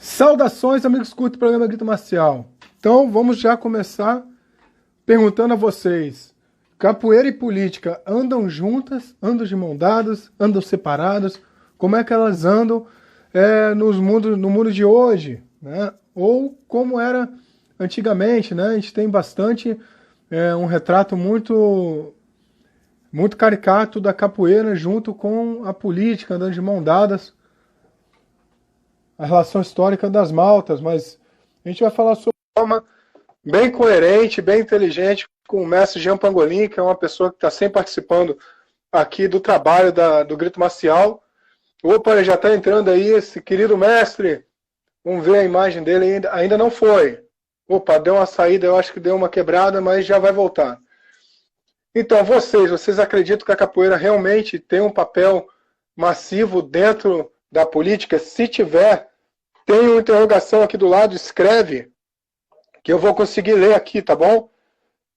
Saudações, amigos que curtem o programa Grito Marcial. Então, vamos já começar perguntando a vocês. Capoeira e política andam juntas, andam de mão dadas, andam separadas? Como é que elas andam no mundo de hoje? Né? Ou como era antigamente, né? A gente tem bastante um retrato muito caricato da capoeira junto com a política, andando de mão dadas. A relação histórica das maltas, mas a gente vai falar sobre uma forma bem coerente, bem inteligente, com o mestre Jean Pangolin, que é uma pessoa que está sempre participando aqui do trabalho do Grito Marcial. Opa, ele já está entrando aí, esse querido mestre. Vamos ver a imagem dele, ainda não foi. Opa, deu uma saída, eu acho que deu uma quebrada, mas já vai voltar. Então, vocês acreditam que a capoeira realmente tem um papel massivo dentro da política? Se tiver, tem uma interrogação aqui do lado, escreve, que eu vou conseguir ler aqui, tá bom?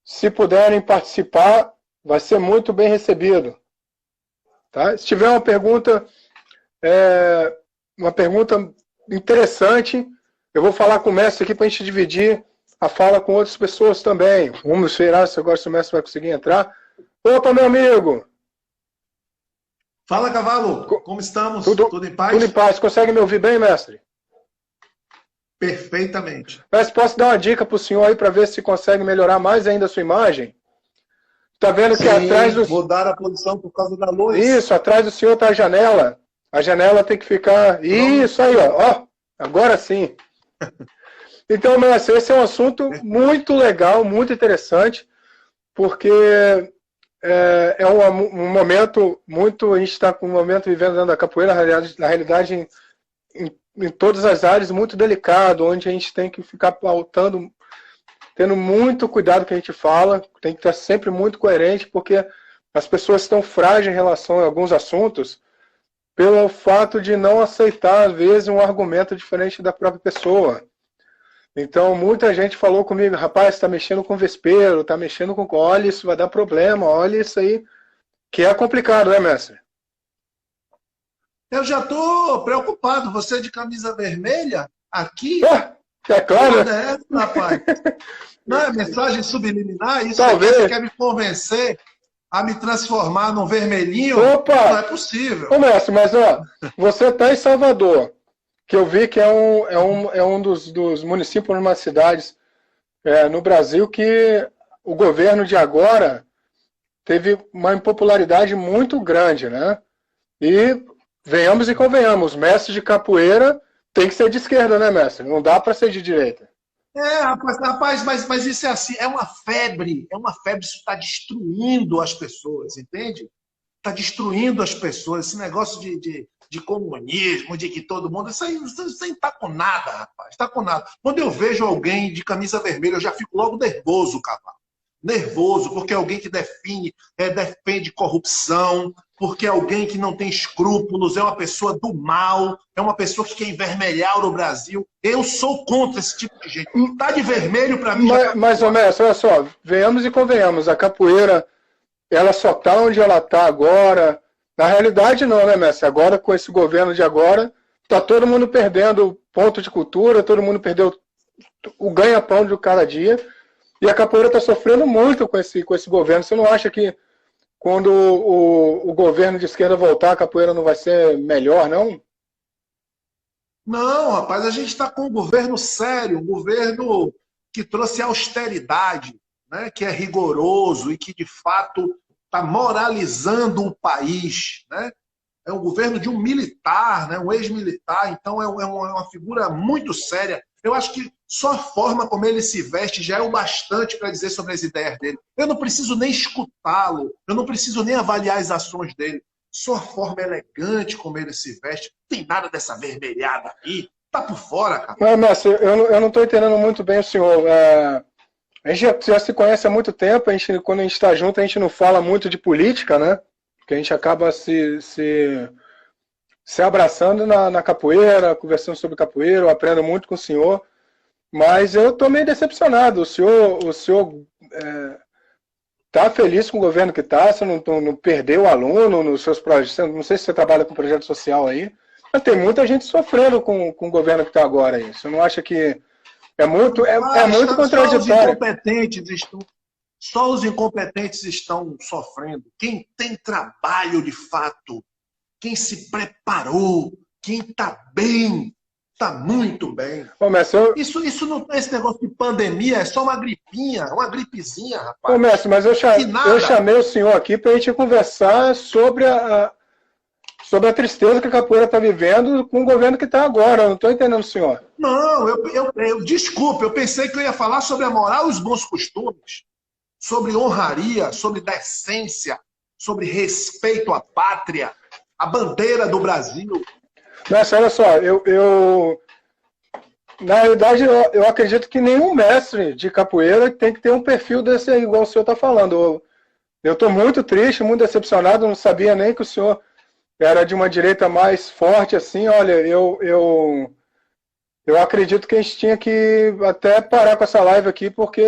Se puderem participar, vai ser muito bem recebido. Tá? Se tiver uma pergunta interessante, eu vou falar com o mestre aqui para a gente dividir a fala com outras pessoas também. Vamos esperar se agora o mestre vai conseguir entrar. Opa, meu amigo! Fala, Cavalo! Como estamos? Tudo em paz? Tudo em paz. Consegue me ouvir bem, mestre? Perfeitamente. Mas posso dar uma dica para o senhor aí para ver se consegue melhorar mais ainda a sua imagem? Está vendo que atrás do... mudar a posição por causa da luz. Isso, atrás do senhor está a janela. A janela tem que ficar... Isso aí, ó. Agora sim. Então, mestre, esse é um assunto muito legal, muito interessante, porque é um momento muito... A gente está com um momento vivendo dentro da capoeira, na realidade em todas as áreas, muito delicado, onde a gente tem que ficar pautando, tendo muito cuidado com o que a gente fala, tem que estar sempre muito coerente, porque as pessoas estão frágeis em relação a alguns assuntos, pelo fato de não aceitar, às vezes, um argumento diferente da própria pessoa. Então, muita gente falou comigo, rapaz, está mexendo com vespeiro, está mexendo com... Olha, isso vai dar problema, olha isso aí, que é complicado, né, mestre? Eu já estou preocupado. Você de camisa vermelha, aqui... É claro. Rapaz. Não é mensagem subliminar? Isso Talvez. Você quer me convencer a me transformar num vermelhinho? Opa! Não é possível. Ô, mestre, mas ó, você está em Salvador, que eu vi que é um dos municípios, uma das cidades no Brasil que o governo de agora teve uma impopularidade muito grande, né? E venhamos e convenhamos, mestre de capoeira tem que ser de esquerda, né, mestre? Não dá para ser de direita. Rapaz, mas isso é assim, é uma febre, isso está destruindo as pessoas, entende? Está destruindo as pessoas, esse negócio de comunismo, de que todo mundo... Isso aí não está com nada, rapaz, está com nada. Quando eu vejo alguém de camisa vermelha, eu já fico logo nervoso, Cavalo. Nervoso, porque é alguém que defende corrupção, porque é alguém que não tem escrúpulos, é uma pessoa do mal, é uma pessoa que quer envermelhar o Brasil. Eu sou contra esse tipo de gente. Tá de vermelho para mim... Mas, ô, mestre, olha só, venhamos e convenhamos, a capoeira, ela só está onde ela está agora. Na realidade não, né, mestre? Agora, com esse governo de agora, está todo mundo perdendo ponto de cultura, todo mundo perdeu o ganha-pão de cada dia, e a capoeira está sofrendo muito com esse governo. Você não acha que quando o governo de esquerda voltar, a capoeira não vai ser melhor, não? Não, rapaz, a gente está com um governo sério, um governo que trouxe austeridade, né, que é rigoroso e que, de fato, está moralizando o país. Né? É um governo de um militar, né, um ex-militar, então é uma figura muito séria. Eu acho que só a forma como ele se veste já é o bastante para dizer sobre as ideias dele. Eu não preciso nem escutá-lo, eu não preciso nem avaliar as ações dele. Só a forma elegante como ele se veste. Não tem nada dessa vermelhada aí. Tá por fora, cara. Mas, mestre, eu não estou entendendo muito bem o senhor. A gente já se conhece há muito tempo, quando a gente está junto, a gente não fala muito de política, né? Porque a gente acaba se abraçando na capoeira, conversando sobre capoeira, eu aprendo muito com o senhor, mas eu estou meio decepcionado. O senhor está feliz com o governo que está? Você não perdeu o aluno nos seus projetos? Não sei se você trabalha com projeto social aí. Mas tem muita gente sofrendo com o governo que está agora aí. Você não acha que é muito contraditório? Só os incompetentes estão sofrendo. Quem tem trabalho de fato, quem se preparou, quem está bem, está muito bem. Ô, Mestre, Isso não é esse negócio de pandemia, é só uma gripinha, uma gripezinha, rapaz. Ô, Mestre, mas eu chamei o senhor aqui para a gente conversar sobre a tristeza que a capoeira está vivendo com o governo que está agora. Eu não estou entendendo o senhor. Não, desculpe, eu pensei que eu ia falar sobre a moral e os bons costumes, sobre honraria, sobre decência, sobre respeito à pátria, a bandeira do Brasil. Mestre, olha só, na realidade, eu acredito que nenhum mestre de capoeira tem que ter um perfil desse aí, igual o senhor está falando. Eu estou muito triste, muito decepcionado, não sabia nem que o senhor era de uma direita mais forte, assim. Olha, eu acredito que a gente tinha que até parar com essa live aqui, porque...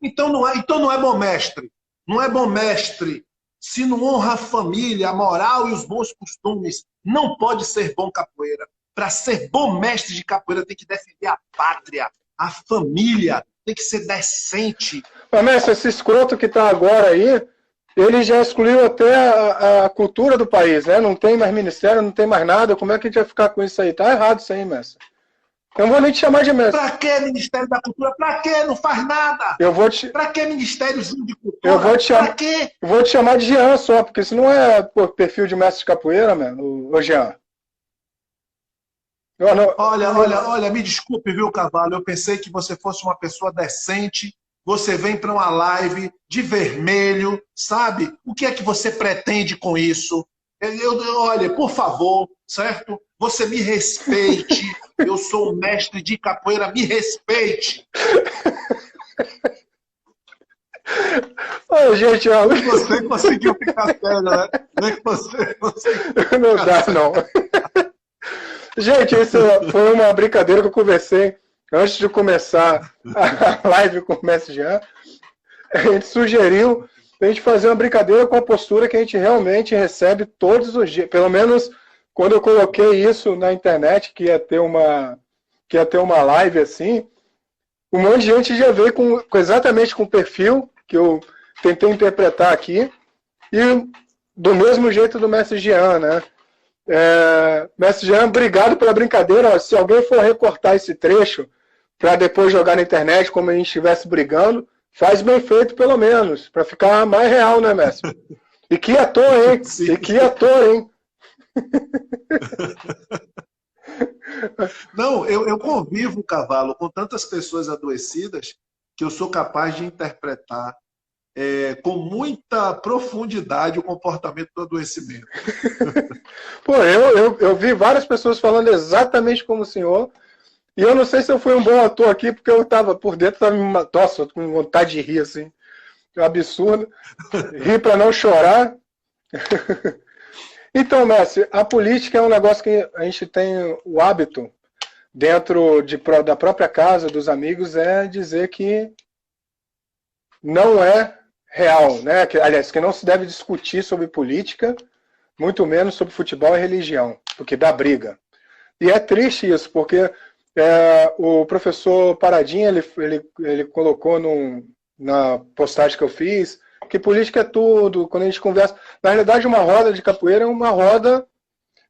Então não é bom mestre. Não é bom mestre. Se não honra a família, a moral e os bons costumes, não pode ser bom capoeira. Para ser bom mestre de capoeira, tem que defender a pátria, a família, tem que ser decente. Mas, mestre, esse escroto que está agora aí, ele já excluiu até a cultura do país, né? Não tem mais ministério, não tem mais nada. Como é que a gente vai ficar com isso aí? Tá errado isso aí, mestre. Eu não vou nem te chamar de mestre. Pra que Ministério da Cultura? Pra que? Não faz nada. Pra que Ministériozinho de Cultura? Eu vou te chamar, pra quê? Eu vou te chamar de Jean só, porque isso não é perfil de mestre de capoeira, mano, o Jean. Olha, me desculpe, viu, Cavalo? Eu pensei que você fosse uma pessoa decente. Você vem para uma live de vermelho, sabe? O que é que você pretende com isso? Olha, por favor, certo? Você me respeite. Eu sou um mestre de capoeira, me respeite. Ô, gente, ó... Você conseguiu ficar sério, né? Não é que você conseguiu. Não dá, não. Gente, isso foi uma brincadeira que eu conversei antes de começar a live com o Mestre Jean. A gente sugeriu a gente fazer uma brincadeira com a postura que a gente realmente recebe todos os dias. Pelo menos quando eu coloquei isso na internet, que ia ter uma live assim, um monte de gente já veio exatamente com o perfil que eu tentei interpretar aqui, e do mesmo jeito do Mestre Jean, né? Mestre Jean, obrigado pela brincadeira. Ó, se alguém for recortar esse trecho para depois jogar na internet como a gente estivesse brigando, faz bem feito pelo menos, para ficar mais real, né, mestre? E que ator, hein? Sim. E que ator, hein? Não, eu convivo, Cavalo, com tantas pessoas adoecidas que eu sou capaz de interpretar com muita profundidade o comportamento do adoecimento. Pô, eu vi várias pessoas falando exatamente como o senhor, e eu não sei se eu fui um bom ator aqui, porque eu tava por dentro, nossa, com vontade de rir, assim. É um absurdo. Rir para não chorar. Então, mestre, a política é um negócio que a gente tem o hábito, dentro da própria casa, dos amigos, é dizer que não é real, né? Aliás, que não se deve discutir sobre política, muito menos sobre futebol e religião, porque dá briga. E é triste isso, porque o professor Paradinha, ele colocou na postagem que eu fiz, que política é tudo, quando a gente conversa... Na realidade, uma roda de capoeira é uma roda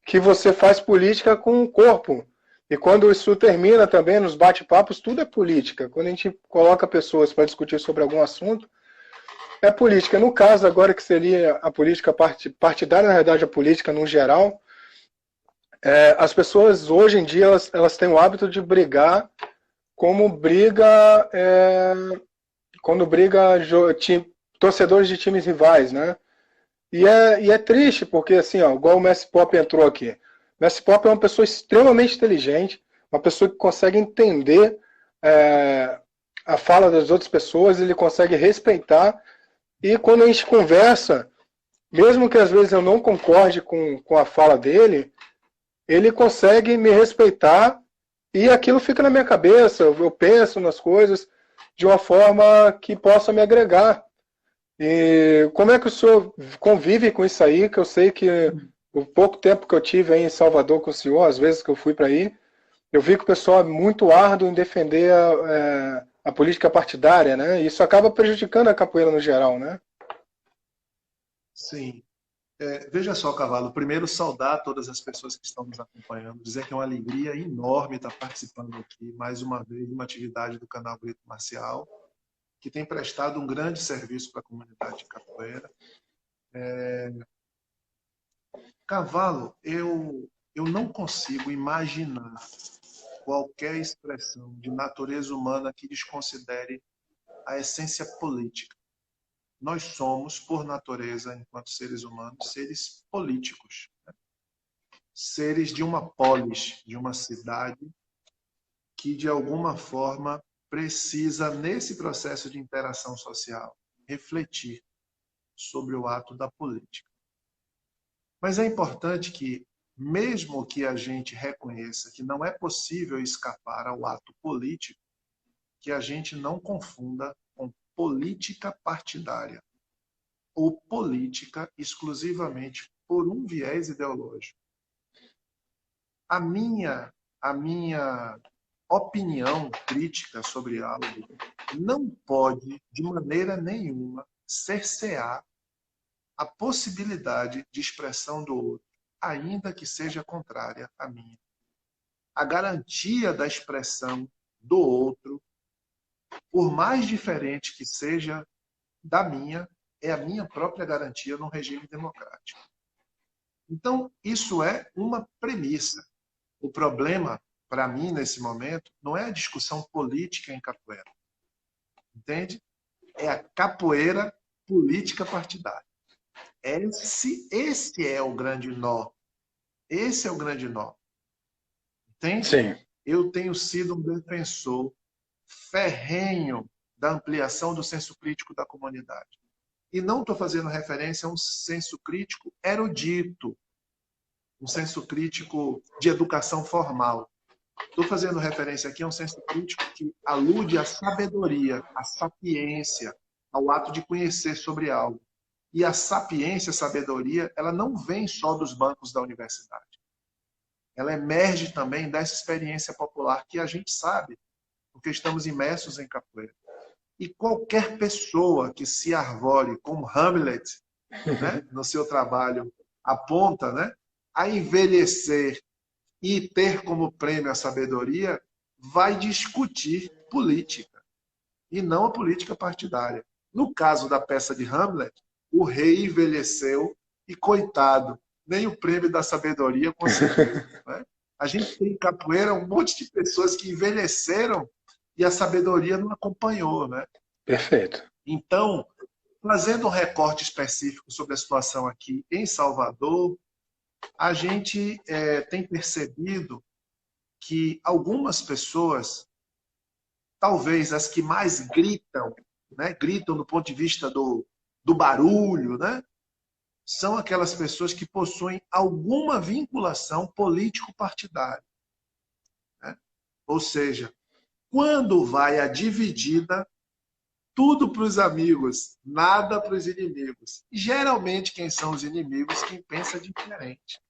que você faz política com o corpo. E quando isso termina também, nos bate-papos, tudo é política. Quando a gente coloca pessoas para discutir sobre algum assunto, é política. No caso, agora que seria a política partidária, na realidade, a política no geral, as pessoas, hoje em dia, elas têm o hábito de brigar como quando briga torcedores de times rivais, né? E é triste, porque assim, ó, igual o Messi Pop entrou aqui. O Messi Pop é uma pessoa extremamente inteligente, uma pessoa que consegue entender a fala das outras pessoas, ele consegue respeitar, e quando a gente conversa, mesmo que às vezes eu não concorde com a fala dele, ele consegue me respeitar, e aquilo fica na minha cabeça, eu penso nas coisas de uma forma que possa me agregar. E como é que o senhor convive com isso aí, que eu sei que o pouco tempo que eu tive aí em Salvador com o senhor, às vezes que eu fui para aí, eu vi que o pessoal é muito árduo em defender a política partidária, né? E isso acaba prejudicando a capoeira no geral, né? Sim. Veja só, Cavalo, primeiro saudar todas as pessoas que estão nos acompanhando, dizer que é uma alegria enorme estar participando aqui, mais uma vez, de uma atividade do canal Grito Marcial, que tem prestado um grande serviço para a comunidade de capoeira. Cavalo, eu não consigo imaginar qualquer expressão de natureza humana que desconsidere a essência política. Nós somos, por natureza, enquanto seres humanos, seres políticos, né? Seres de uma polis, de uma cidade que, de alguma forma, precisa, nesse processo de interação social, refletir sobre o ato da política. Mas é importante que, mesmo que a gente reconheça que não é possível escapar ao ato político, que a gente não confunda com política partidária ou política exclusivamente por um viés ideológico. A minha opinião crítica sobre algo não pode, de maneira nenhuma, cercear a possibilidade de expressão do outro, ainda que seja contrária à minha. A garantia da expressão do outro, por mais diferente que seja da minha, é a minha própria garantia num regime democrático. Então, isso é uma premissa. O problema, para mim, nesse momento, não é a discussão política em capoeira. Entende? É a capoeira política partidária. Esse é o grande nó. Esse é o grande nó. Entende? Sim. Eu tenho sido um defensor ferrenho da ampliação do senso crítico da comunidade. E não estou fazendo referência a um senso crítico erudito, um senso crítico de educação formal. Estou fazendo referência aqui a um senso crítico que alude à sabedoria, à sapiência, ao ato de conhecer sobre algo. E a sapiência, a sabedoria, ela não vem só dos bancos da universidade. Ela emerge também dessa experiência popular que a gente sabe, porque estamos imersos em capoeira. E qualquer pessoa que se arvore, como Hamlet, né, no seu trabalho, aponta, né, a envelhecer e ter como prêmio a sabedoria, vai discutir política, e não a política partidária. No caso da peça de Hamlet, o rei envelheceu e, coitado, nem o prêmio da sabedoria conseguiu. Né? A gente tem em capoeira um monte de pessoas que envelheceram e a sabedoria não acompanhou. Né? Perfeito. Então, fazendo um recorte específico sobre a situação aqui em Salvador, a gente tem percebido que algumas pessoas, talvez as que mais gritam, né, gritam do ponto de vista do barulho, né, são aquelas pessoas que possuem alguma vinculação político-partidária. Né? Ou seja, quando vai a dividida, tudo para os amigos, nada para os inimigos. E, geralmente, quem são os inimigos? Quem pensa diferente.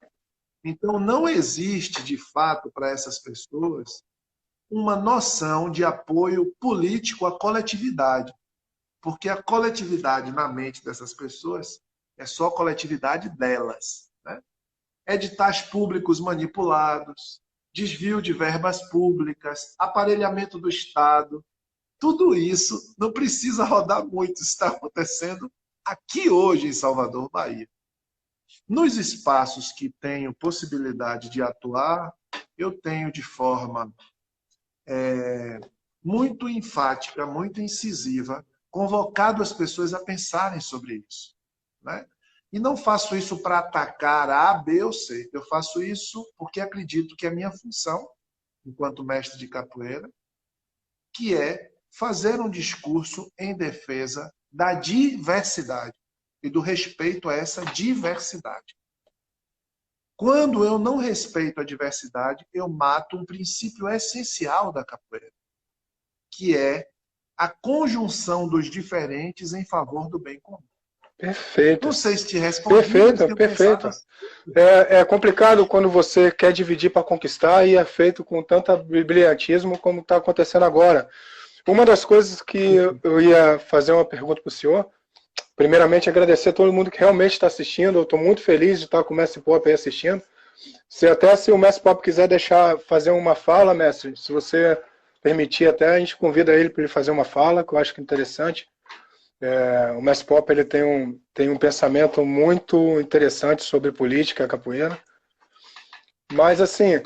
Então, não existe, de fato, para essas pessoas, uma noção de apoio político à coletividade. Porque a coletividade, na mente dessas pessoas, é só a coletividade delas. Né? Editais públicos manipulados, desvio de verbas públicas, aparelhamento do Estado. Tudo isso não precisa rodar muito, está acontecendo aqui hoje em Salvador, Bahia. Nos espaços que tenho possibilidade de atuar, eu tenho de forma muito enfática, muito incisiva, convocado as pessoas a pensarem sobre isso. Né? E não faço isso para atacar A, B ou C. Eu faço isso porque acredito que é minha função, enquanto mestre de capoeira, que é fazer um discurso em defesa da diversidade e do respeito a essa diversidade. Quando eu não respeito a diversidade, eu mato um princípio essencial da capoeira, que é a conjunção dos diferentes em favor do bem comum. Perfeito. Não sei se te respondi. Perfeito, perfeito. É complicado quando você quer dividir para conquistar e é feito com tanto brilhantismo como está acontecendo agora. Uma das coisas que eu ia fazer uma pergunta para o senhor, primeiramente agradecer a todo mundo que realmente está assistindo, eu estou muito feliz de estar com o Mestre Pop aí assistindo. Se o Mestre Pop quiser fazer uma fala, Mestre, se você permitir até, a gente convida ele para ele fazer uma fala, que eu acho que é interessante. O Mestre Pop ele tem um pensamento muito interessante sobre política, capoeira. Mas, assim,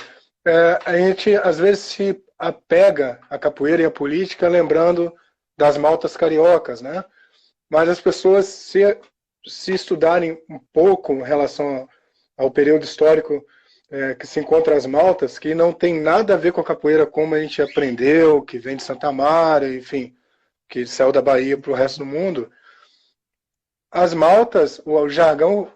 a gente às vezes se apega à capoeira e à política lembrando das maltas cariocas, né? Mas as pessoas, se estudarem um pouco em relação ao período histórico que se encontra as maltas, que não tem nada a ver com a capoeira como a gente aprendeu, que vem de Santa Mara, enfim, que saiu da Bahia para o resto do mundo. As maltas, o jargão,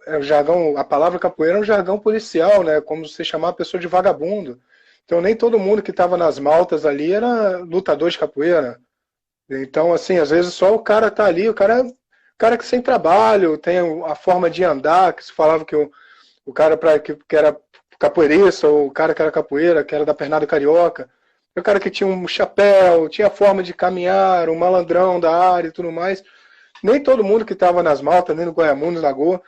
a palavra capoeira é um jargão policial, né? Como você chamar a pessoa de vagabundo. Então nem todo mundo que estava nas maltas ali era lutador de capoeira. Então, assim, às vezes só o cara tá ali, o cara que sem trabalho, tem a forma de andar, que se falava que o cara que era capoeirista, ou o cara que era capoeira, que era da pernada carioca, o cara que tinha um chapéu, tinha forma de caminhar, um malandrão da área e tudo mais. Nem todo mundo que estava nas maltas, nem no Goiamundo, na Lagoa,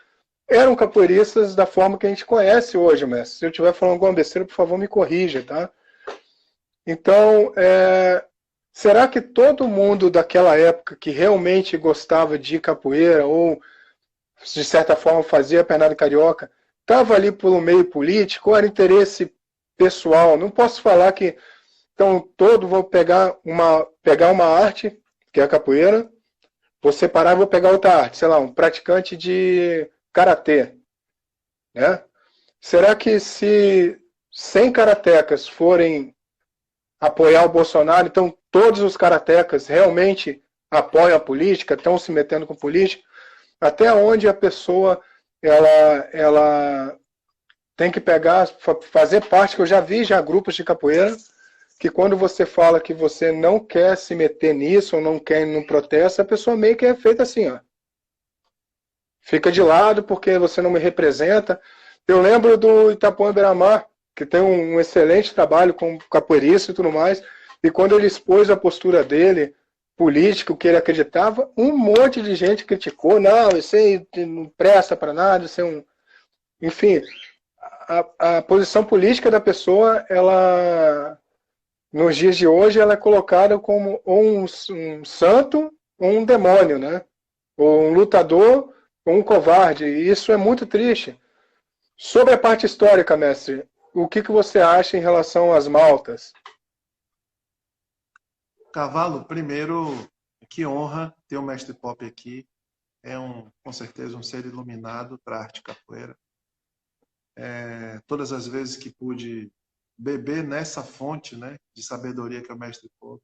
eram capoeiristas da forma que a gente conhece hoje, mestre. Se eu estiver falando alguma besteira, por favor, me corrija, tá? Então, será que todo mundo daquela época que realmente gostava de capoeira, ou de certa forma fazia pernada carioca, estava ali pelo meio político, ou era interesse pessoal? Não posso falar que, então, vou pegar uma arte, que é a capoeira, vou separar e vou pegar outra arte, sei lá, um praticante de karatê, né? Será que se 100 karatecas forem apoiar o Bolsonaro, então todos os karatecas realmente apoiam a política, estão se metendo com política? Até onde a pessoa ela tem que fazer parte, que eu já vi grupos de capoeira, que quando você fala que você não quer se meter nisso, ou não quer ir num protesto, a pessoa meio que é feita assim, ó. Fica de lado porque você não me representa. Eu lembro do Itapuã Beira-Mar, que tem um excelente trabalho com capoeirista e tudo mais, e quando ele expôs a postura dele, política, o que ele acreditava, um monte de gente criticou, não, isso aí não presta para nada, isso é um... Enfim, a posição política da pessoa, ela... Nos dias de hoje, ela é colocada como um santo ou um demônio, né? Ou um lutador ou um covarde. E isso é muito triste. Sobre a parte histórica, mestre, o que você acha em relação às maltas? Cavalo, primeiro, que honra ter o Mestre Pop aqui. É com certeza um ser iluminado para a arte capoeira. Todas as vezes que pude beber nessa fonte, né, de sabedoria que é o Mestre Pop,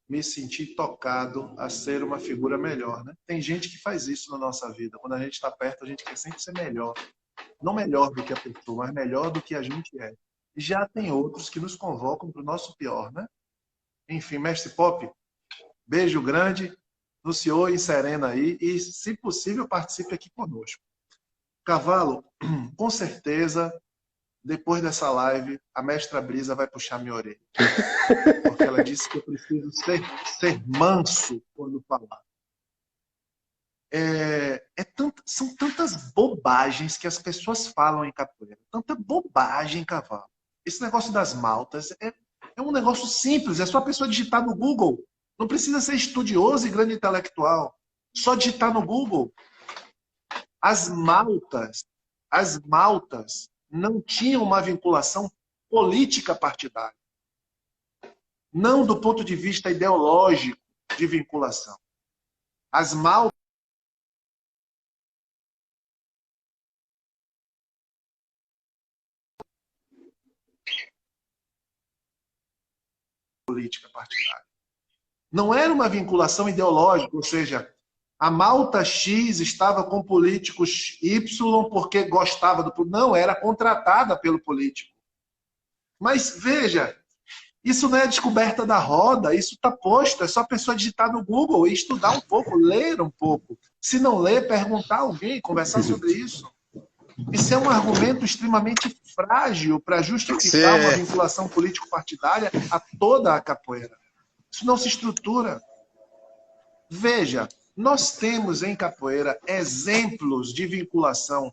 me senti tocado a ser uma figura melhor, né? Tem gente que faz isso na nossa vida. Quando a gente está perto, a gente quer sempre ser melhor. Não melhor do que a pessoa, mas melhor do que a gente é. E já tem outros que nos convocam para o nosso pior, né? Enfim, Mestre Pop, beijo grande no senhor e Serena aí. E, se possível, participe aqui conosco. Cavalo, com certeza... Depois dessa live, a mestra Brisa vai puxar minha orelha. Porque ela disse que eu preciso ser manso quando falar. São tantas bobagens que as pessoas falam em capoeira. Tanta bobagem, cavalo. Esse negócio das maltas é um negócio simples. É só a pessoa digitar no Google. Não precisa ser estudioso e grande intelectual. Só digitar no Google. As maltas não tinham uma vinculação política partidária. Não do ponto de vista ideológico de vinculação. As maltas política partidária. Não era uma vinculação ideológica, ou seja, a malta X estava com políticos Y porque gostava do político. Não, era contratada pelo político. Mas, veja, Isso não é descoberta da roda, isso está posto, é só a pessoa digitar no Google e estudar um pouco, ler um pouco. Se não ler, perguntar a alguém, conversar sobre isso. Isso é um argumento extremamente frágil para justificar uma vinculação político-partidária a toda a capoeira. Isso não se estrutura. Veja, nós temos em capoeira exemplos de vinculação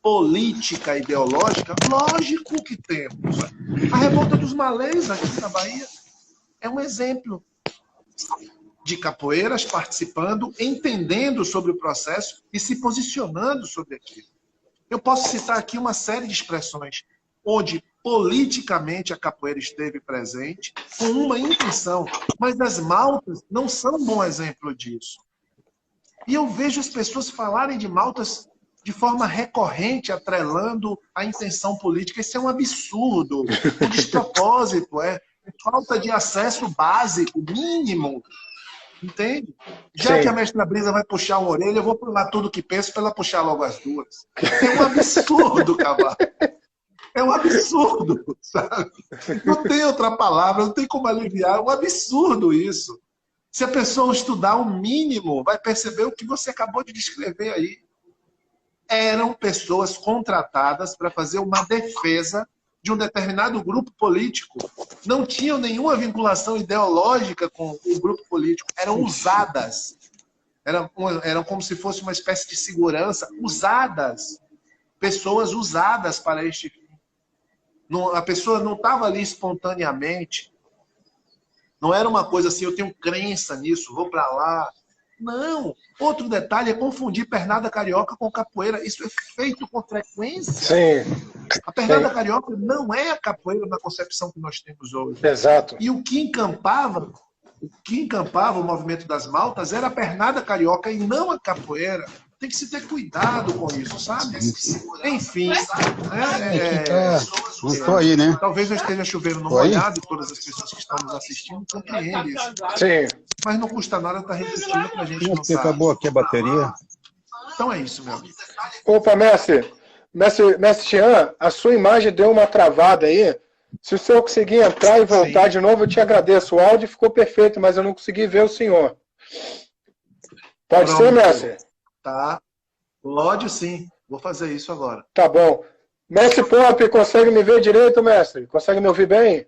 política, ideológica? Lógico que temos. A revolta dos malês aqui na Bahia é um exemplo de capoeiras participando, entendendo sobre o processo e se posicionando sobre aquilo. Eu posso citar aqui uma série de expressões onde politicamente a capoeira esteve presente com uma intenção, mas as maltas não são um bom exemplo disso. E eu vejo as pessoas falarem de maltas de forma recorrente, atrelando a intenção política. Isso é um absurdo, um despropósito, é falta de acesso básico, mínimo. Entende? Já que a mestra Brisa vai puxar uma orelha, eu vou pular tudo que penso para ela puxar logo as duas. É um absurdo, Cavalo. É um absurdo, sabe? Não tem outra palavra, não tem como aliviar. É um absurdo isso. Se a pessoa estudar o mínimo, vai perceber o que você acabou de descrever aí. Eram pessoas contratadas para fazer uma defesa de um determinado grupo político. Não tinham nenhuma vinculação ideológica com o grupo político. Eram usadas. Eram como se fosse uma espécie de segurança. Usadas. Pessoas usadas para este fim. A pessoa não estava ali espontaneamente. Não era uma coisa assim, eu tenho crença nisso, vou para lá. Não. Outro detalhe é confundir pernada carioca com capoeira. Isso é feito com frequência. Sim. A pernada carioca não é a capoeira na concepção que nós temos hoje. Exato. E o que encampava o movimento das maltas era a pernada carioca e não a capoeira. Tem que se ter cuidado com isso, sabe? Enfim. Não estou aí, né? Talvez eu esteja chovendo no molhado e todas as pessoas que estão nos assistindo compreendem isso. Sim. Mas não custa nada estar repetindo para a gente não Você acabou aqui a bateria? Então é isso, meu amigo. Opa, mestre. Mestre Jean, a sua imagem deu uma travada aí. Se o senhor conseguir entrar e voltar de novo, eu te agradeço. O áudio ficou perfeito, mas eu não consegui ver o senhor. Pode ser, mestre? Tá. Pode sim. Vou fazer isso agora. Tá bom. Mestre Pop, consegue me ver direito, mestre? Consegue me ouvir bem?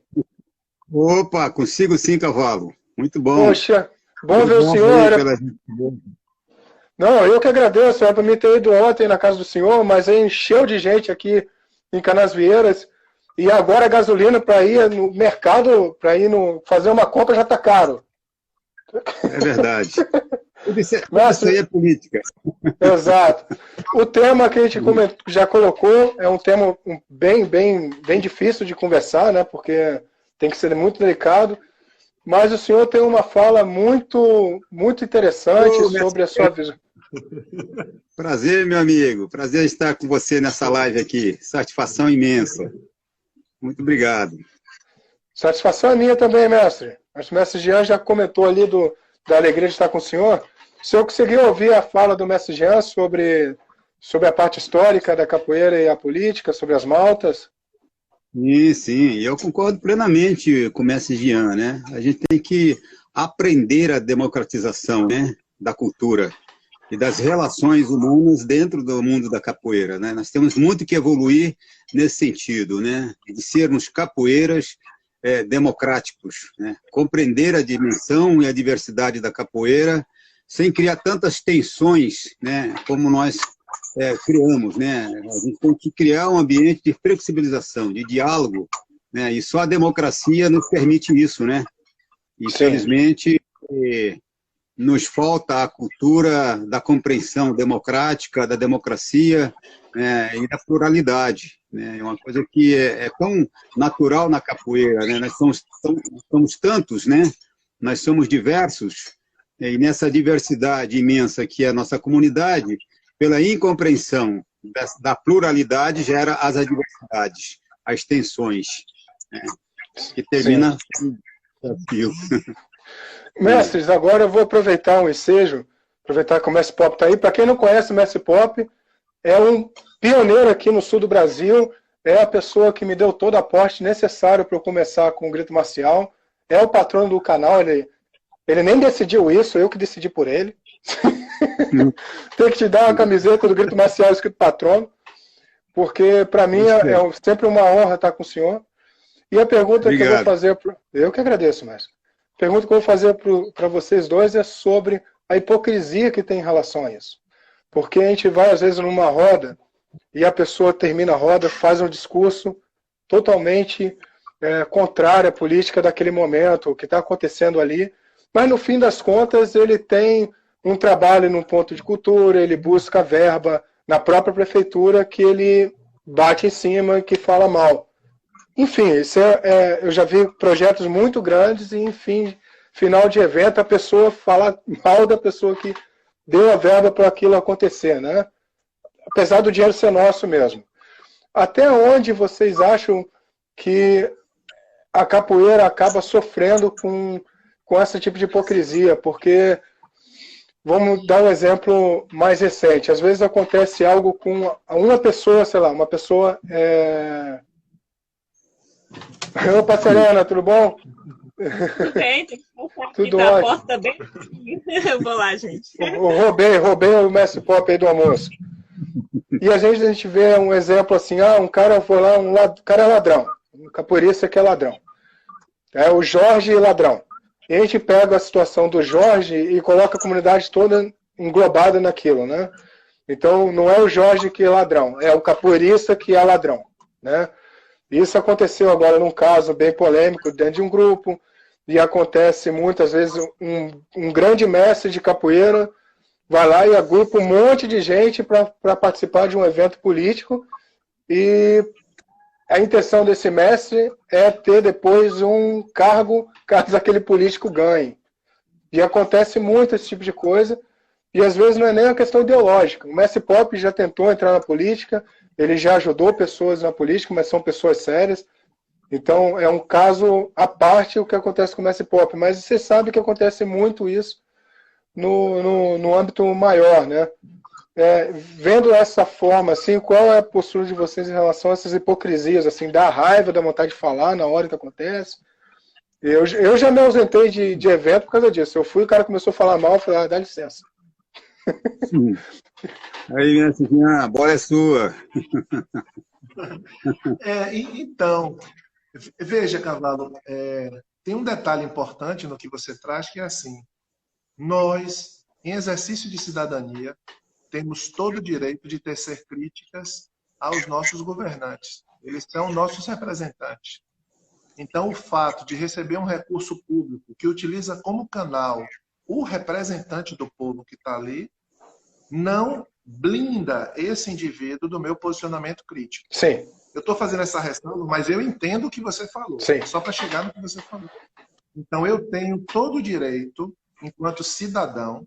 Opa, consigo sim, Cavalo. Muito bom. Poxa, bom ver o senhor. Não, eu que agradeço. Era para mim ter ido ontem na casa do senhor, mas aí encheu de gente aqui em Canasvieiras. E agora a gasolina para ir no mercado, para ir fazer uma compra já está caro. É verdade. Isso aí é política. Exato. O tema que a gente já colocou é um tema bem difícil de conversar, né? Porque tem que ser muito delicado. Mas o senhor tem uma fala muito interessante sobre a sua visão. Prazer, meu amigo. Prazer estar com você nessa live aqui. Satisfação imensa. Muito obrigado. Satisfação é minha também, mestre. O mestre Jean já comentou ali da alegria de estar com o senhor. O senhor conseguiu ouvir a fala do mestre Jean sobre a parte histórica da capoeira e a política, sobre as maltas? Sim, eu concordo plenamente com o mestre Jean, né? A gente tem que aprender a democratização, né, da cultura e das relações humanas dentro do mundo da capoeira, né? Nós temos muito que evoluir nesse sentido, né? De sermos capoeiras democráticos, né? Compreender a dimensão e a diversidade da capoeira sem criar tantas tensões, né, como nós criamos, né? A gente tem que criar um ambiente de flexibilização, de diálogo, né? E só a democracia nos permite isso, né? Infelizmente, nos falta a cultura da compreensão democrática, da democracia e da pluralidade, né? É uma coisa que é tão natural na capoeira, né? Nós somos tantos, né? Nós somos diversos, e nessa diversidade imensa que é a nossa comunidade, pela incompreensão da pluralidade, gera as adversidades, as tensões, né? Que termina o desafio. Mestres, agora eu vou aproveitar um ensejo, aproveitar que o Mestre Pop está aí. Para quem não conhece o Mestre Pop, é um pioneiro aqui no sul do Brasil é a pessoa que me deu todo o aporte necessário para eu começar com o Grito Marcial, é o patrono do canal, ele nem decidiu isso, eu que decidi por ele. Tem que te dar uma camiseta do Grito Marcial escrito patrono, porque para mim é sempre uma honra estar com o senhor. E a pergunta que eu vou fazer, eu que agradeço, mestre. A pergunta que eu vou fazer para vocês dois é sobre a hipocrisia que tem em relação a isso. Porque a gente vai, às vezes, numa roda, e a pessoa termina a roda, faz um discurso totalmente contrário à política daquele momento, o que está acontecendo ali, mas no fim das contas ele tem um trabalho num ponto de cultura, ele busca verba na própria prefeitura que ele bate em cima, que fala mal. Enfim, eu já vi projetos muito grandes e, enfim, final de evento, a pessoa fala mal da pessoa que deu a verba para aquilo acontecer, né? Apesar do dinheiro ser nosso mesmo. Até onde vocês acham que a capoeira acaba sofrendo com esse tipo de hipocrisia? Porque, vamos dar um exemplo mais recente. Às vezes acontece algo com uma pessoa, sei lá, uma pessoa... Opa, Serena, tudo bom? Tudo bem, tem que passar tudo aqui ótimo. A porta bem. Eu vou lá, gente. Roubei o Mestre Pop aí do almoço. E a gente vê um exemplo assim, um cara foi lá, o cara é ladrão, um capoeirista que é ladrão. É o Jorge ladrão. E a gente pega a situação do Jorge e coloca a comunidade toda englobada naquilo, né? Então não é o Jorge que é ladrão, é o capoeirista que é ladrão, né? Isso aconteceu agora num caso bem polêmico dentro de um grupo, e acontece muitas vezes um grande mestre de capoeira vai lá e agrupa um monte de gente para participar de um evento político, e a intenção desse mestre é ter depois um cargo caso aquele político ganhe. E acontece muito esse tipo de coisa, e às vezes não é nem uma questão ideológica. O mestre Pop já tentou entrar na política, ele já ajudou pessoas na política, mas são pessoas sérias. Então, é um caso à parte o que acontece com o mestre Pop. Mas você sabe que acontece muito isso no âmbito maior, né? Vendo essa forma, assim, qual é a postura de vocês em relação a essas hipocrisias? Assim, dá raiva, dá vontade de falar na hora que acontece? Eu já me ausentei de evento por causa disso. Eu fui, o cara começou a falar mal, eu falei, dá licença. Aí, minha senhora, a bola é sua. Então, veja, Cavalo, tem um detalhe importante no que você traz, que é assim, nós, em exercício de cidadania, temos todo o direito de tecer críticas aos nossos governantes. Eles são nossos representantes. Então, o fato de receber um recurso público que utiliza como canal o representante do povo que está ali, não blinda esse indivíduo do meu posicionamento crítico. Sim. Eu estou fazendo essa ressalva, mas eu entendo o que você falou. Sim. Só para chegar no que você falou. Então, eu tenho todo o direito, enquanto cidadão,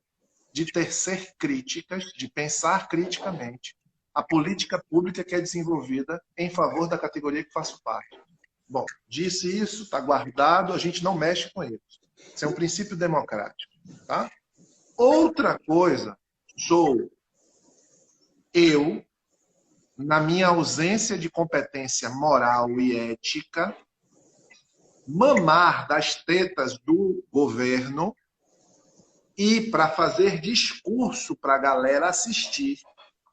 de tecer críticas, de pensar criticamente a política pública que é desenvolvida em favor da categoria que faço parte. Bom, disse isso, está guardado, a gente não mexe com isso. Isso é um princípio democrático. Tá? Outra coisa, sou eu, na minha ausência de competência moral e ética, mamar das tetas do governo e, para fazer discurso para a galera assistir,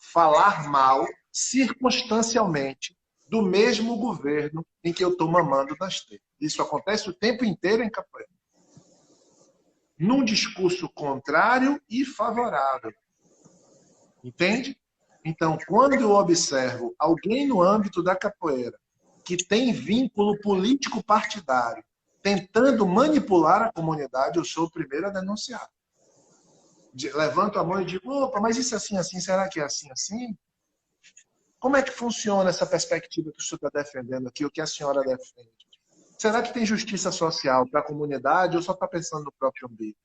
falar mal, circunstancialmente, do mesmo governo em que eu estou mamando das tetas. Isso acontece o tempo inteiro em capoeira. Num discurso contrário e favorável. Entende? Então, quando eu observo alguém no âmbito da capoeira que tem vínculo político-partidário tentando manipular a comunidade, eu sou o primeiro a denunciar. Levanto a mão e digo, opa, mas isso é assim, assim, será que é assim, assim? Como é que funciona essa perspectiva que o senhor está defendendo aqui, o que a senhora defende? Será que tem justiça social para a comunidade ou só está pensando no próprio umbigo?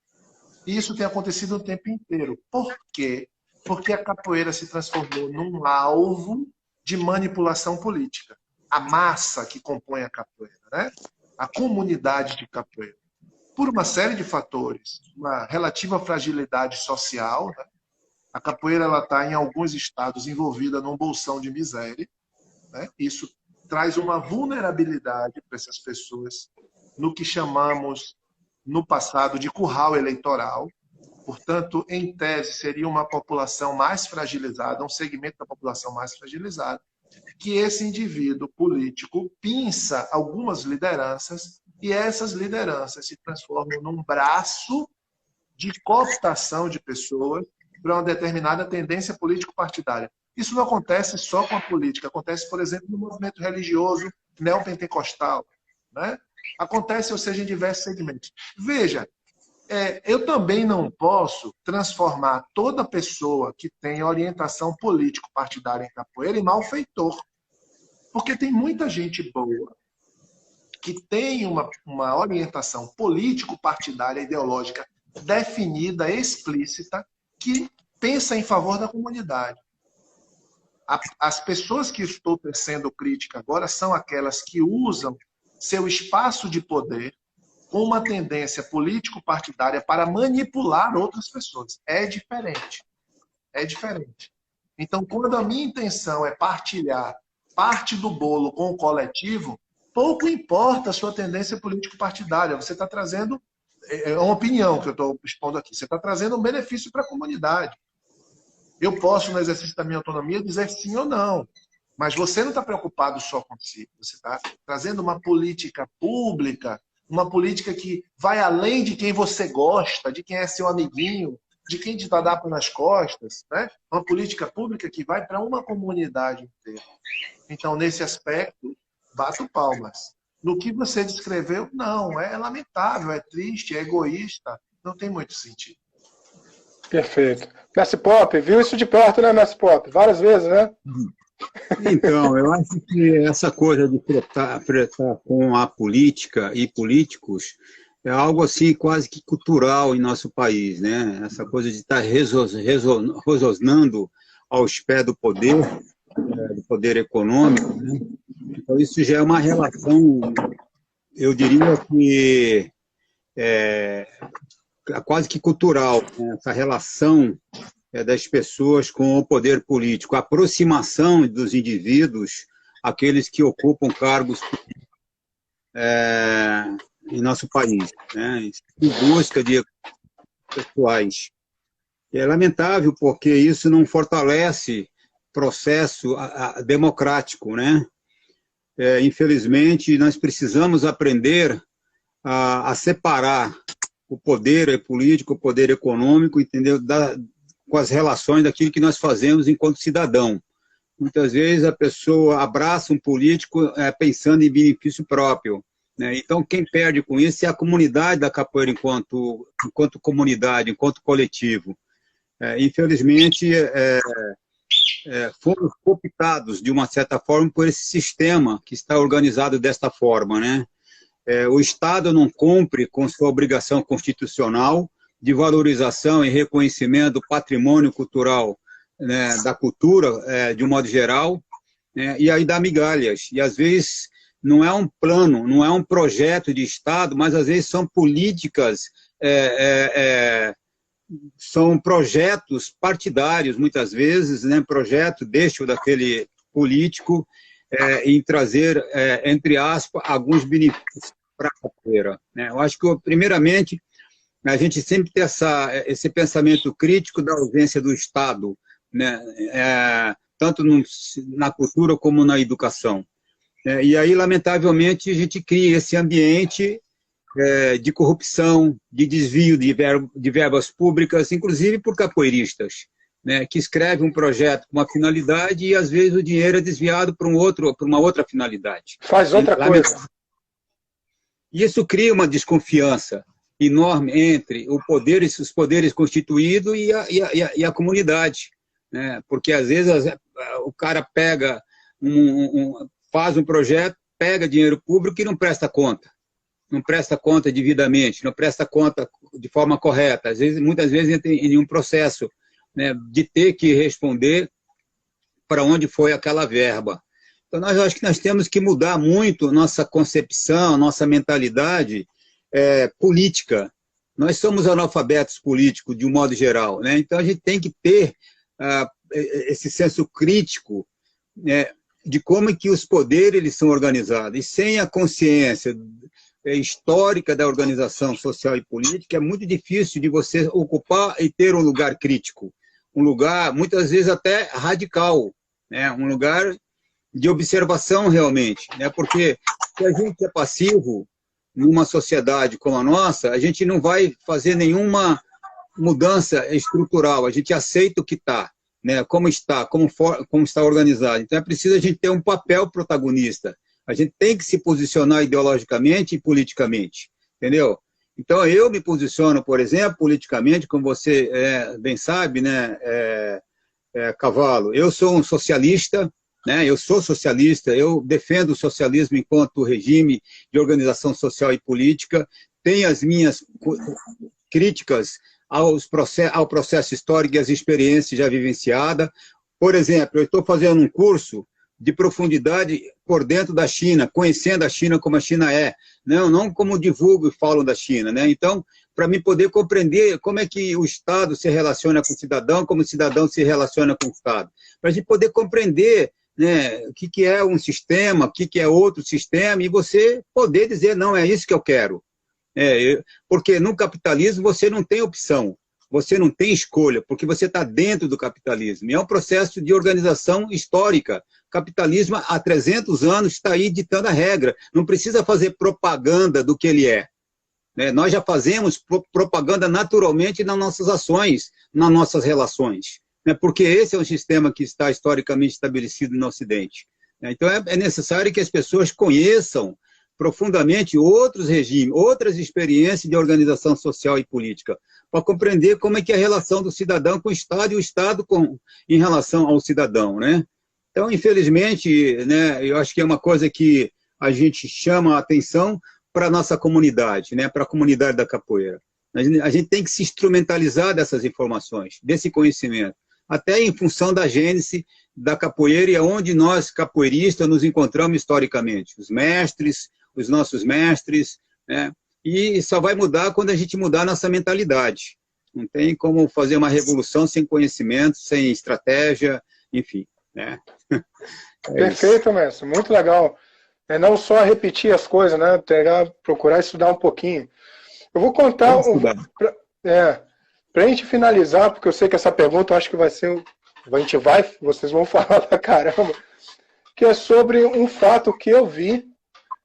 E isso tem acontecido o tempo inteiro. Por quê? Porque a capoeira se transformou num alvo de manipulação política. A massa que compõe a capoeira, né? A comunidade de capoeira. Por uma série de fatores, uma relativa fragilidade social, né? A capoeira está, em alguns estados, envolvida num bolsão de miséria, né? Isso traz uma vulnerabilidade para essas pessoas no que chamamos, no passado, de curral eleitoral. Portanto, em tese, seria uma população mais fragilizada, um segmento da população mais fragilizada, que esse indivíduo político pinça algumas lideranças e essas lideranças se transformam num braço de cooptação de pessoas para uma determinada tendência político-partidária. Isso não acontece só com a política, acontece, por exemplo, no movimento religioso neopentecostal, né? Acontece, ou seja, em diversos segmentos. Veja, eu também não posso transformar toda pessoa que tem orientação político-partidária em capoeira em malfeitor, porque tem muita gente boa que tem uma orientação político-partidária ideológica definida, explícita, que pensa em favor da comunidade. As pessoas que estou tecendo crítica agora são aquelas que usam seu espaço de poder com uma tendência político-partidária para manipular outras pessoas. É diferente. É diferente. Então, quando a minha intenção é partilhar parte do bolo com o coletivo, pouco importa a sua tendência político-partidária. Você está trazendo, é uma opinião que eu estou expondo aqui, você está trazendo um benefício para a comunidade. Eu posso, no exercício da minha autonomia, dizer sim ou não. Mas você não está preocupado só consigo. Você está trazendo uma política pública, uma política que vai além de quem você gosta, de quem é seu amiguinho, de quem te dá nas costas, né? Uma política pública que vai para uma comunidade inteira. Então, nesse aspecto, bato palmas. No que você descreveu, não, é lamentável, é triste, é egoísta, não tem muito sentido. Perfeito. Mestre Pop, viu isso de perto, né, Mestre Pop? Várias vezes, né? Então, eu acho que essa coisa de tratar com a política e políticos é algo assim quase que cultural em nosso país, né? Essa coisa de estar rosnando aos pés do poder econômico, né? Então, isso já é uma relação, eu diria que quase que cultural, né? Essa relação das pessoas com o poder político, a aproximação dos indivíduos, aqueles que ocupam cargos em nosso país, né? Em busca de pessoais. É lamentável porque isso não fortalece processo democrático, né? Infelizmente, nós precisamos aprender a separar o poder político, o poder econômico, entendeu? Com as relações daquilo que nós fazemos enquanto cidadão. Muitas vezes a pessoa abraça um político pensando em benefício próprio, né? Então, quem perde com isso é a comunidade da capoeira enquanto comunidade, enquanto coletivo. Infelizmente, fomos cooptados, de uma certa forma, por esse sistema que está organizado desta forma, né? O Estado não cumpre com sua obrigação constitucional de valorização e reconhecimento do patrimônio cultural, né, da cultura, de um modo geral, né, e aí dá migalhas. E, às vezes, não é um plano, não é um projeto de Estado, mas, às vezes, são políticas, são projetos partidários, muitas vezes, né, projeto deixa daquele político em trazer, entre aspas, alguns benefícios para a capoeira, né? Eu acho que, primeiramente, a gente sempre tem esse pensamento crítico da ausência do Estado, né? Tanto na cultura como na educação. E aí, lamentavelmente, a gente cria esse ambiente de corrupção, de desvio de verbas públicas, inclusive por capoeiristas, né, que escrevem um projeto com uma finalidade e, às vezes, o dinheiro é desviado para uma outra finalidade. Faz outra coisa. E isso cria uma desconfiança enorme entre os poderes constituídos e a comunidade, né? Porque, às vezes, o cara faz um projeto, pega dinheiro público e não presta conta. Não presta conta devidamente, não presta conta de forma correta. Muitas vezes entra em um processo, né, de ter que responder para onde foi aquela verba. Então, eu acho que nós temos que mudar muito nossa concepção, nossa mentalidade política. Nós somos analfabetos políticos, de um modo geral, né? Então, a gente tem que ter esse senso crítico, né, de como é que os poderes eles são organizados. E sem a consciência histórica da organização social e política, é muito difícil de você ocupar e ter um lugar crítico, um lugar, muitas vezes, até radical, né? Um lugar de observação, realmente, né? Porque se a gente é passivo numa sociedade como a nossa, a gente não vai fazer nenhuma mudança estrutural, a gente aceita o que está, né? Como está, como está organizado. Então, é preciso a gente ter um papel protagonista. A gente tem que se posicionar ideologicamente e politicamente, entendeu? Então, eu me posiciono, por exemplo, politicamente, como você bem sabe, né, Cavalo, eu sou um socialista, né, eu sou socialista, eu defendo o socialismo enquanto regime de organização social e política, tenho as minhas críticas ao processo histórico e às experiências já vivenciadas. Por exemplo, eu estou fazendo um curso de profundidade por dentro da China, conhecendo a China como a China é, não como divulgo e falo da China, né? Então, para mim poder compreender como é que o Estado se relaciona com o cidadão, como o cidadão se relaciona com o Estado, para a gente poder compreender, né, o que é um sistema, o que é outro sistema, e você poder dizer, não, é isso que eu quero. Porque no capitalismo você não tem opção, você não tem escolha, porque você está dentro do capitalismo. E é um processo de organização histórica. O capitalismo, há 300 anos, está aí ditando a regra. Não precisa fazer propaganda do que ele é. Nós já fazemos propaganda naturalmente nas nossas ações, nas nossas relações. Porque esse é um sistema que está historicamente estabelecido no Ocidente. Então, é necessário que as pessoas conheçam profundamente outros regimes, outras experiências de organização social e política, para compreender como é que é a relação do cidadão com o Estado e o Estado em relação ao cidadão, né? Então, infelizmente, né, eu acho que é uma coisa que a gente chama a atenção para a nossa comunidade, né, para a comunidade da capoeira. A gente tem que se instrumentalizar dessas informações, desse conhecimento, até em função da gênese da capoeira e aonde nós, capoeiristas, nos encontramos historicamente. Os mestres, os nossos mestres, né? E só vai mudar quando a gente mudar a nossa mentalidade. Não tem como fazer uma revolução sem conhecimento, sem estratégia, enfim, né? Perfeito, mestre. Muito legal. É não só repetir as coisas, né? Procurar estudar um pouquinho. Eu vou contar... Para a gente finalizar, porque eu sei que essa pergunta eu acho que vai ser... vocês vão falar pra caramba. Que é sobre um fato que eu vi.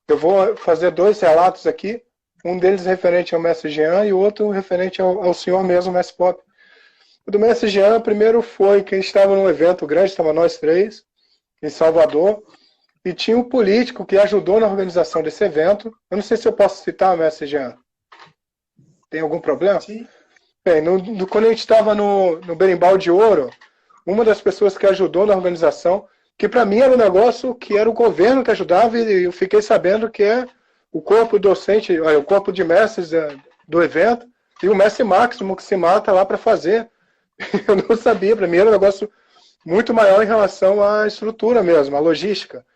Eu vou fazer 2 relatos aqui. Um deles referente ao mestre Jean e o outro referente ao senhor mesmo, mestre Pop. O do mestre Jean, primeiro foi que a gente estava num evento grande, estava nós 3, em Salvador, e tinha um político que ajudou na organização desse evento. Eu não sei se eu posso citar, mestre Jean. Tem algum problema? Sim. Bem, quando a gente estava no Berimbau de Ouro, uma das pessoas que ajudou na organização, que para mim era um negócio que era o governo que ajudava, e eu fiquei sabendo que é o corpo docente, o corpo de mestres do evento, e o mestre Máximo que se mata lá para fazer. Eu não sabia, para mim era um negócio muito maior em relação à estrutura mesmo, à logística.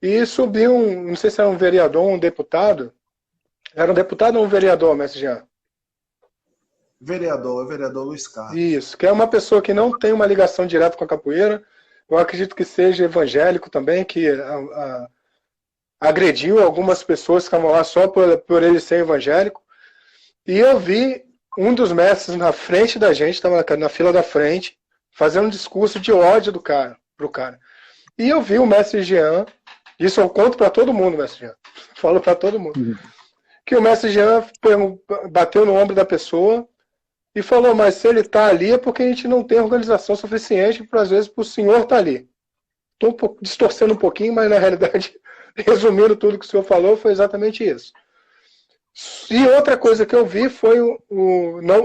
E subiu não sei se era um vereador ou um deputado. Era um deputado ou um vereador, mestre Jean? Vereador Luiz Carlos. Isso, que é uma pessoa que não tem uma ligação direta com a capoeira. Eu acredito que seja evangélico também, que agrediu algumas pessoas que estavam lá só por ele ser evangélico. E eu vi um dos mestres na frente da gente, estava na fila da frente, fazendo um discurso de ódio pro cara. E eu vi o mestre Jean, isso eu conto para todo mundo, mestre Jean, falo para todo mundo, que o mestre Jean bateu no ombro da pessoa e falou, mas se ele está ali é porque a gente não tem organização suficiente para, às vezes, para o senhor estar ali. Estou distorcendo um pouquinho, mas na realidade, resumindo tudo que o senhor falou, foi exatamente isso. E outra coisa que eu vi foi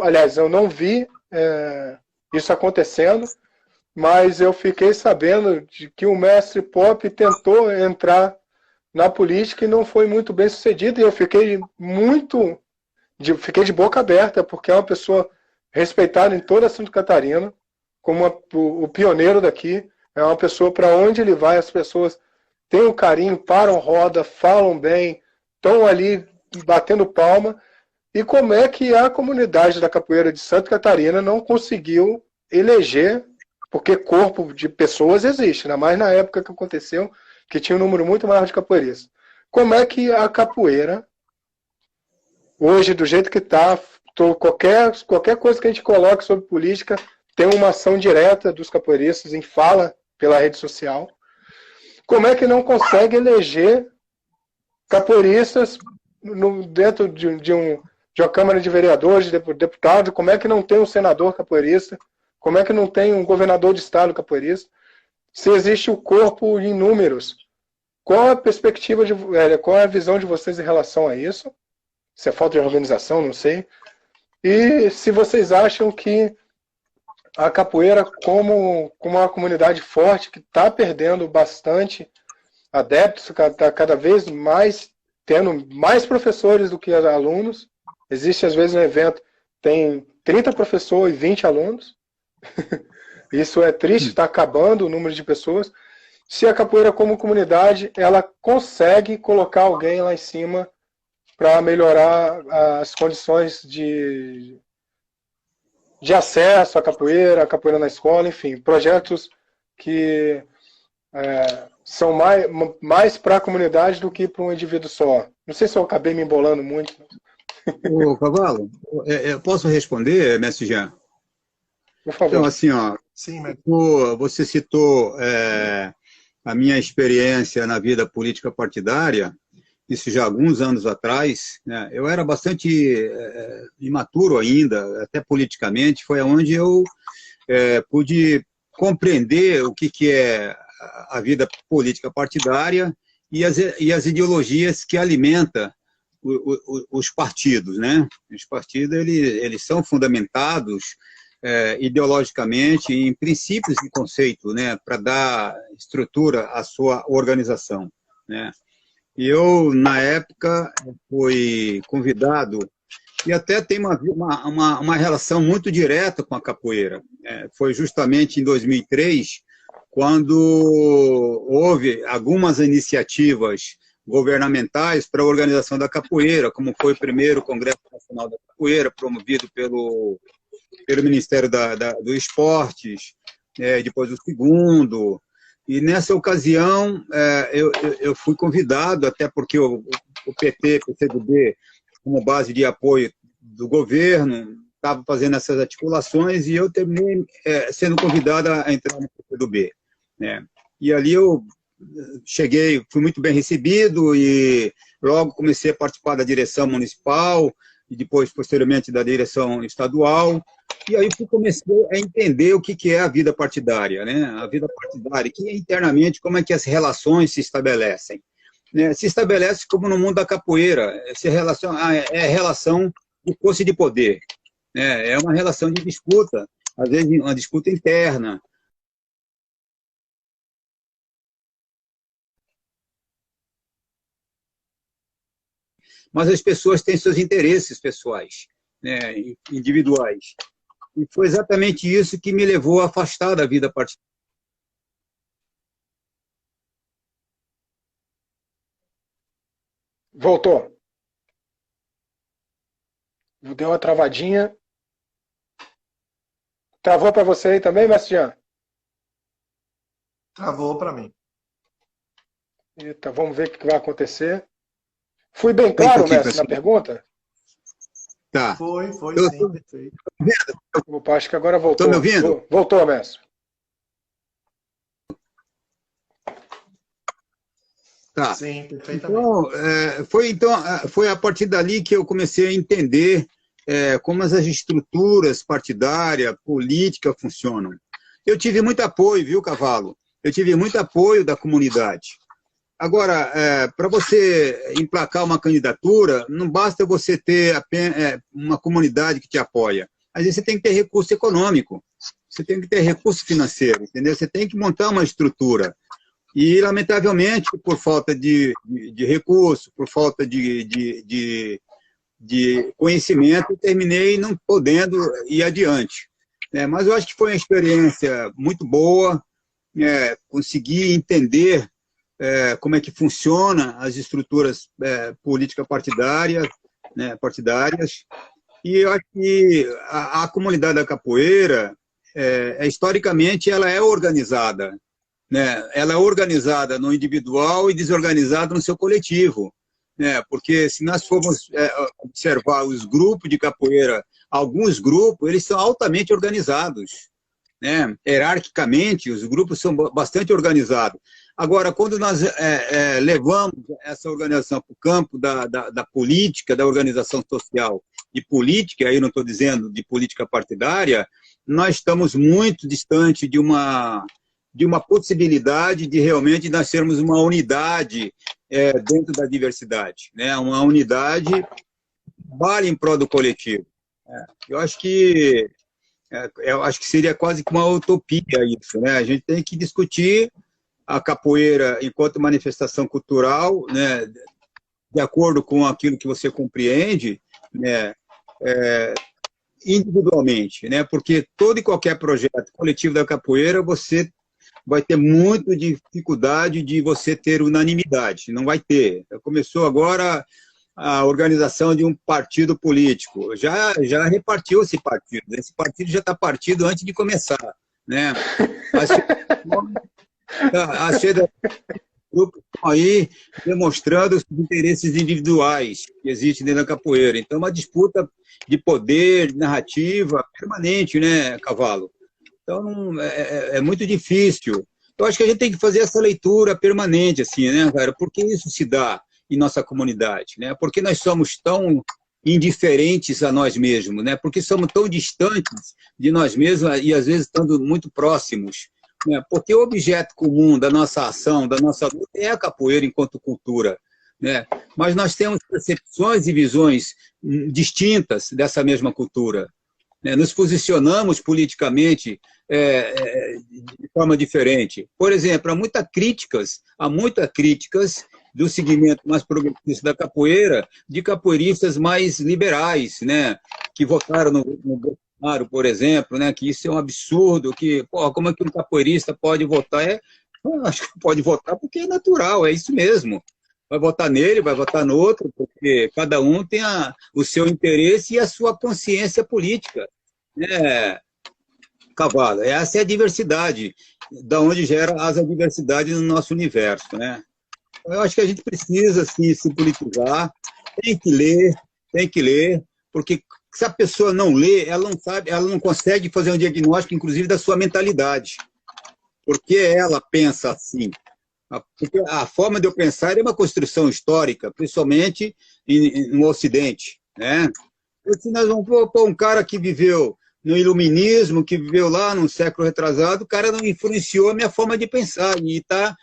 aliás, eu não vi isso acontecendo, mas eu fiquei sabendo de que o mestre Pop tentou entrar na política e não foi muito bem sucedido, e eu fiquei de boca aberta, porque é uma pessoa respeitada em toda Santa Catarina, como o pioneiro daqui, é uma pessoa para onde ele vai, as pessoas têm um carinho, param roda, falam bem, estão ali batendo palma, e como é que a comunidade da capoeira de Santa Catarina não conseguiu eleger porque corpo de pessoas existe, ainda mais na época que aconteceu, que tinha um número muito maior de capoeiristas. Como é que a capoeira, hoje, do jeito que está, qualquer coisa que a gente coloque sobre política, tem uma ação direta dos capoeiristas em fala pela rede social. Como é que não consegue eleger capoeiristas dentro de uma Câmara de Vereadores, de deputados? Como é que não tem um senador capoeirista? Como é que não tem um governador de estado capoeirista? Se existe o corpo em números, qual a perspectiva, qual é a visão de vocês em relação a isso? Se é falta de organização, não sei. E se vocês acham que a capoeira, como uma comunidade forte, que está perdendo bastante adeptos, está cada vez mais tendo mais professores do que alunos. Existe, às vezes, um evento, tem 30 professores e 20 alunos. Isso é triste, está acabando o número de pessoas. Se a capoeira, como comunidade, ela consegue colocar alguém lá em cima para melhorar as condições de acesso à capoeira, a capoeira na escola, enfim, projetos que são mais para a comunidade do que para um indivíduo só. Não sei se eu acabei me embolando muito. Ô, Cavalo, eu posso responder, mestre Jean? Por favor. Então, assim, ó, Sim, mas... você citou a minha experiência na vida política partidária, isso já há alguns anos atrás, né? Eu era bastante imaturo ainda, até politicamente, foi onde eu pude compreender o que é a vida política partidária e as ideologias que alimentam os partidos, né? Os partidos, eles são fundamentados ideologicamente em princípios e conceitos, né? Para dar estrutura à sua organização, né? E eu, na época, fui convidado, e até tem uma relação muito direta com a capoeira. Foi justamente em 2003, quando houve algumas iniciativas governamentais para a organização da capoeira, como foi o primeiro Congresso Nacional da Capoeira, promovido pelo Ministério do Esportes, depois o segundo. E nessa ocasião eu fui convidado, até porque o PT, PCdoB, como base de apoio do governo, estava fazendo essas articulações, e eu terminei sendo convidado a entrar no PCdoB, né? E ali eu cheguei, fui muito bem recebido, e logo comecei a participar da direção municipal, e depois, posteriormente, da direção estadual. E aí comecei a entender o que é a vida partidária, né? A vida partidária, que internamente, como é que as relações se estabelecem, né? Se estabelece como no mundo da capoeira, é relação de força e de poder, né? É uma relação de disputa, às vezes uma disputa interna. Mas as pessoas têm seus interesses pessoais, né? Individuais. E foi exatamente isso que me levou a afastar da vida partidária. Voltou. Deu uma travadinha. Travou para você aí também, mestre Jean? Travou para mim. Eita, vamos ver o que vai acontecer. Fui bem claro, mestre, na pergunta? Tá. Foi sim, perfeito. Opa, acho que agora voltou. Estão me ouvindo? Voltou, mestre. Tá. Sim, perfeitamente. Então, foi a partir dali que eu comecei a entender como as estruturas partidárias, políticas funcionam. Eu tive muito apoio, viu, Cavalo? Eu tive muito apoio da comunidade. Agora, para você emplacar uma candidatura, não basta você ter apenas uma comunidade que te apoia. Às vezes você tem que ter recurso econômico, você tem que ter recurso financeiro, entendeu? Você tem que montar uma estrutura. E, lamentavelmente, por falta de recurso, por falta de conhecimento, terminei não podendo ir adiante. Mas eu acho que foi uma experiência muito boa, consegui entender como é que funciona as estruturas políticas partidárias, né, partidárias. E eu acho que a comunidade da capoeira, historicamente, ela é organizada, né? Ela é organizada no individual e desorganizada no seu coletivo, né? Porque se nós formos observar os grupos de capoeira, alguns grupos, eles são altamente organizados, né? Hierarquicamente, os grupos são bastante organizados. Agora, quando nós levamos essa organização para o campo da política, da organização social e política, aí não estou dizendo de política partidária, nós estamos muito distante de uma possibilidade de realmente nós sermos uma unidade dentro da diversidade, né? Uma unidade que vale em prol do coletivo. Eu acho que seria quase que uma utopia isso, né? A gente tem que discutir a capoeira enquanto manifestação cultural, né, de acordo com aquilo que você compreende, né, individualmente, né, porque todo e qualquer projeto coletivo da capoeira, você vai ter muita dificuldade de você ter unanimidade, não vai ter. Começou agora a organização de um partido político, já repartiu esse partido já está partido antes de começar, né, a ser grupos aí demonstrando os interesses individuais que existem dentro da capoeira. Então, uma disputa de poder, de narrativa permanente, né, Cavalo? Então, é muito difícil. Eu acho que a gente tem que fazer essa leitura permanente, assim, né, cara? Por que isso se dá em nossa comunidade, né? Por que nós somos tão indiferentes a nós mesmos, né? Porque somos tão distantes de nós mesmos e, às vezes, estando muito próximos. Porque o objeto comum da nossa ação, da nossa luta, é a capoeira enquanto cultura, né? Mas nós temos percepções e visões distintas dessa mesma cultura, né? Nos posicionamos politicamente de forma diferente. Por exemplo, há muitas críticas do segmento mais progressista da capoeira, de capoeiristas mais liberais, né? Que votaram no Bolsonaro, por exemplo, né, que isso é um absurdo, que, porra, como é que um capoeirista pode votar? Acho que pode votar porque é natural, é isso mesmo. Vai votar nele, vai votar no outro, porque cada um tem o seu interesse e a sua consciência política, né, Cavalo? Essa é a diversidade, da onde gera as adversidades no nosso universo, né? Eu acho que a gente precisa, assim, se politizar, tem que ler, porque se a pessoa não lê, ela não sabe, ela não consegue fazer um diagnóstico, inclusive, da sua mentalidade. Porque ela pensa assim. Porque a forma de eu pensar é uma construção histórica, principalmente no Ocidente, né? E se nós vamos pôr um cara que viveu no iluminismo, que viveu lá no século retrasado, o cara não influenciou a minha forma de pensar, e está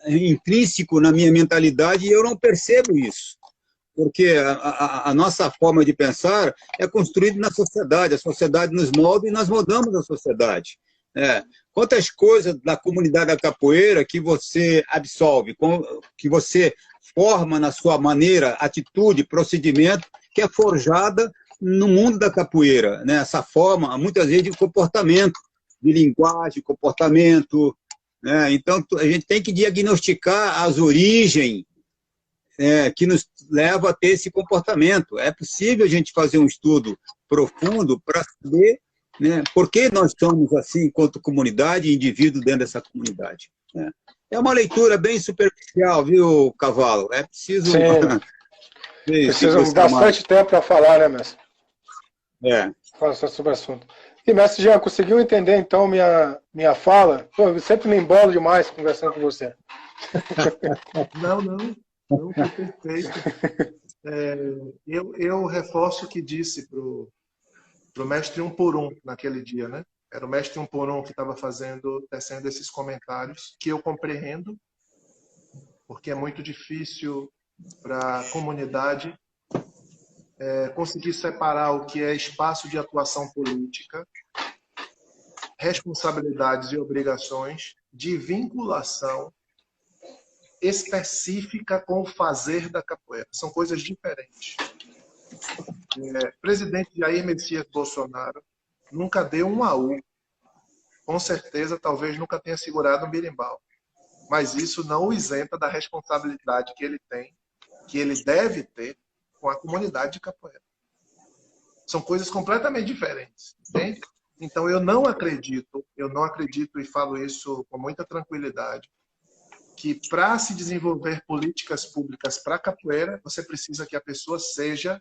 intrínseco na minha mentalidade, e eu não percebo isso. Porque a nossa forma de pensar é construída na sociedade, a sociedade nos molda e nós moldamos a sociedade. Quantas coisas da comunidade da capoeira que você absorve, que você forma na sua maneira, atitude, procedimento, que é forjada no mundo da capoeira, né? Essa forma, muitas vezes, de comportamento, de linguagem, comportamento, né? Então, a gente tem que diagnosticar as origens que nos leva a ter esse comportamento. É possível a gente fazer um estudo profundo para saber, né, por que nós somos assim, enquanto comunidade e indivíduo dentro dessa comunidade. Né? É uma leitura bem superficial, viu, Cavalo? É preciso... Precisa bastante tempo para falar, né, mestre? Falar sobre o assunto. E, mestre Jean, conseguiu entender, então, minha fala? Pô, eu sempre me embolo demais conversando com você. Não, foi perfeito. Eu reforço o que disse pro mestre um por um naquele dia, né? Era o mestre um por um que estava tecendo esses comentários, que eu compreendo, porque é muito difícil para a comunidade conseguir separar o que é espaço de atuação política, responsabilidades e obrigações, de vinculação específica com o fazer da capoeira. São coisas diferentes. Presidente Jair Messias Bolsonaro nunca deu um AU. Com certeza, talvez nunca tenha segurado um berimbau. Mas isso não o isenta da responsabilidade que ele tem, que ele deve ter com a comunidade de capoeira. São coisas completamente diferentes. Entende? Então, eu não acredito e falo isso com muita tranquilidade, que para se desenvolver políticas públicas para capoeira, você precisa que a pessoa seja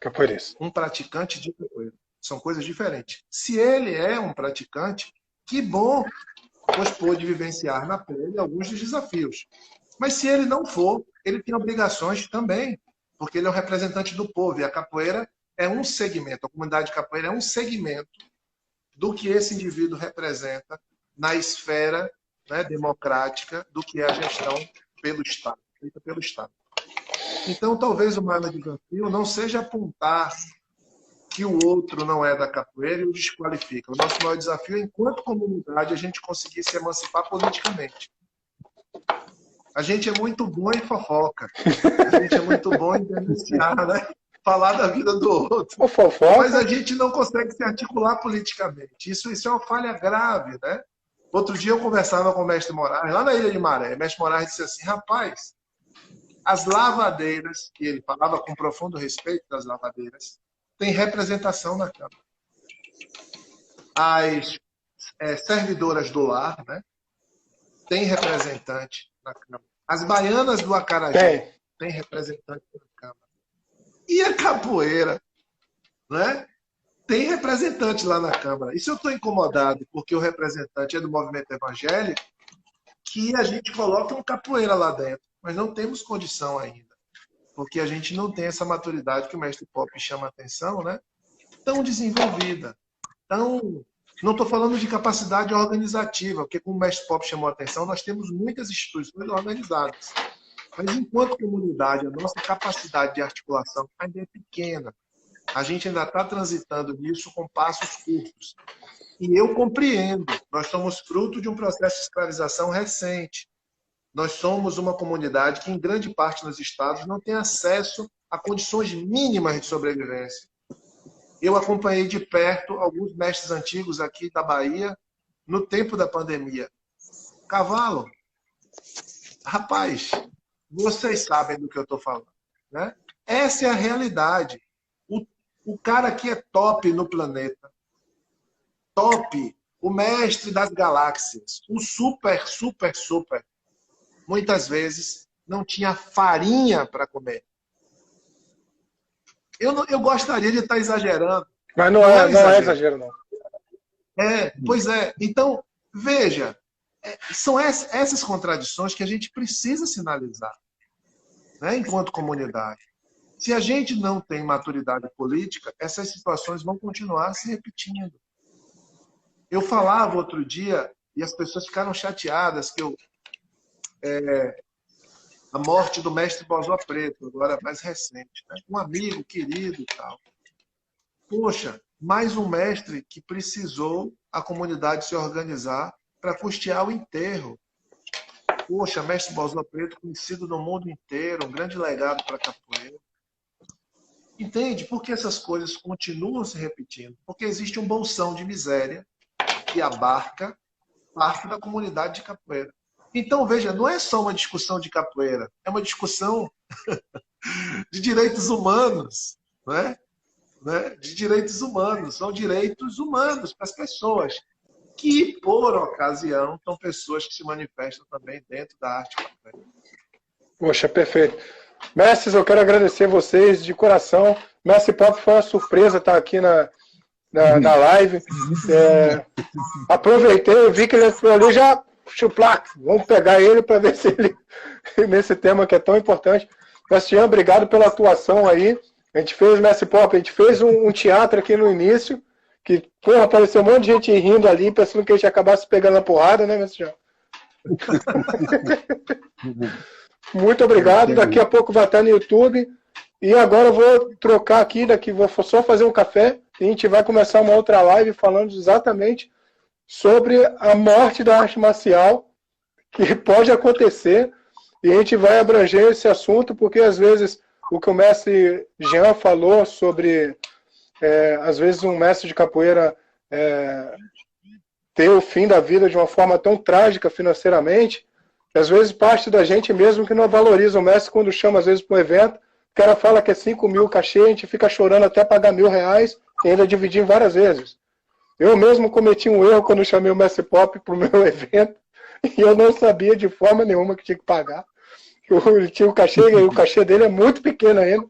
um praticante de capoeira. São coisas diferentes. Se ele é um praticante, que bom, pois pôde vivenciar na pele alguns dos desafios. Mas se ele não for, ele tem obrigações também, porque ele é um representante do povo, e a capoeira é um segmento, a comunidade de capoeira é um segmento do que esse indivíduo representa na esfera, né, democrática do que é a gestão pelo Estado, feita pelo Estado. Então, talvez o maior desafio não seja apontar que o outro não é da capoeira e o desqualifica. O nosso maior desafio é, enquanto comunidade, a gente conseguir se emancipar politicamente. A gente é muito bom em fofoca. A gente é muito bom em denunciar, né? Falar da vida do outro. Mas a gente não consegue se articular politicamente. Isso é uma falha grave, né? Outro dia eu conversava com o mestre Moraes, lá na Ilha de Maré. O mestre Moraes disse assim, rapaz, as lavadeiras, que ele falava com profundo respeito das lavadeiras, tem representação na Câmara. As servidoras do lar, né, tem representante na Câmara. As baianas do Acarajé tem representante na Câmara. E a capoeira, né, tem representante lá na Câmara. Isso eu estou incomodado, porque o representante é do movimento evangélico, que a gente coloca um capoeira lá dentro, mas não temos condição ainda. Porque a gente não tem essa maturidade que o mestre Pop chama a atenção, né? Tão desenvolvida. Não estou falando de capacidade organizativa, porque como o mestre Pop chamou a atenção, nós temos muitas instituições organizadas. Mas enquanto comunidade, a nossa capacidade de articulação ainda é pequena. A gente ainda está transitando nisso com passos curtos. E eu compreendo, nós somos fruto de um processo de escravização recente. Nós somos uma comunidade que, em grande parte nos estados, não tem acesso a condições mínimas de sobrevivência. Eu acompanhei de perto alguns mestres antigos aqui da Bahia no tempo da pandemia. Cavalo, rapaz, vocês sabem do que eu estou falando, né? Essa é a realidade. O cara que é top no planeta, top, o mestre das galáxias, o super, muitas vezes não tinha farinha para comer. Eu gostaria de estar exagerando. Mas não é exagero, não. Pois é. Então, veja, são essas contradições que a gente precisa sinalizar, né, enquanto comunidade. Se a gente não tem maturidade política, essas situações vão continuar se repetindo. Eu falava outro dia, e as pessoas ficaram chateadas, que a morte do mestre Bozó Preto, agora mais recente, né? Um amigo querido e tal. Poxa, mais um mestre que precisou a comunidade se organizar para custear o enterro. Poxa, mestre Bozó Preto, conhecido no mundo inteiro, um grande legado para a capoeira. Entende? Por que essas coisas continuam se repetindo? Porque existe um bolsão de miséria que abarca parte da comunidade de capoeira. Então, veja, não é só uma discussão de capoeira, é uma discussão de direitos humanos, né? De direitos humanos. São direitos humanos para as pessoas, que, por ocasião, são pessoas que se manifestam também dentro da arte capoeira. Poxa, perfeito. Mestres, eu quero agradecer vocês de coração. Mestre Pop, foi uma surpresa estar aqui na live. Aproveitei, eu vi que ele entrou ali, já chuplac, vamos pegar ele para ver se ele, nesse tema que é tão importante. Mestre Jean, obrigado pela atuação aí. A gente fez, Mestre Pop, a gente fez um teatro aqui no início, que, porra, apareceu um monte de gente rindo ali, pensando que a gente acabasse pegando a porrada, né, Mestre Jean? Muito obrigado. Daqui a pouco vai estar no YouTube. E agora eu vou trocar aqui, vou só fazer um café e a gente vai começar uma outra live falando exatamente sobre a morte da arte marcial, que pode acontecer, e a gente vai abranger esse assunto, porque às vezes o que o mestre Jean falou sobre, às vezes um mestre de capoeira ter o fim da vida de uma forma tão trágica financeiramente, que às vezes parte da gente mesmo que não valoriza o mestre quando chama às vezes para um evento, o cara fala que é 5 mil cachê, a gente fica chorando até pagar R$1.000 e ainda dividir em várias vezes. Eu mesmo cometi um erro quando eu chamei o Mestre Pop para o meu evento e eu não sabia de forma nenhuma que tinha que pagar. Eu tinha o cachê, e o cachê dele é muito pequeno ainda.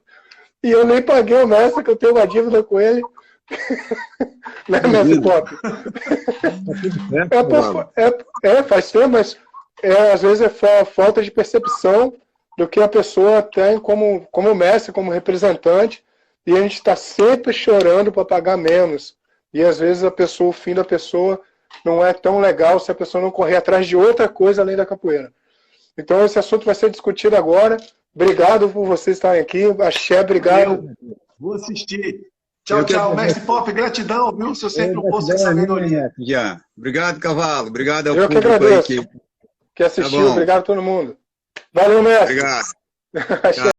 E eu nem paguei o Mestre, que eu tenho uma dívida com ele. Né, Mestre Pop? Faz tempo, mas às vezes é falta de percepção do que a pessoa tem como mestre, como representante, e a gente está sempre chorando para pagar menos. E às vezes o fim da pessoa não é tão legal se a pessoa não correr atrás de outra coisa além da capoeira. Então esse assunto vai ser discutido agora. Obrigado por vocês estarem aqui. Axé, obrigado. Vou assistir. Tchau, tchau. Mestre Pop, gratidão, viu? Se eu sempre não posso sabedoria. Obrigado, Cavalo. Obrigado ao Eu que público agradeço. aí Que assistiu. Obrigado a todo mundo. Valeu, mestre. Obrigado. Axé.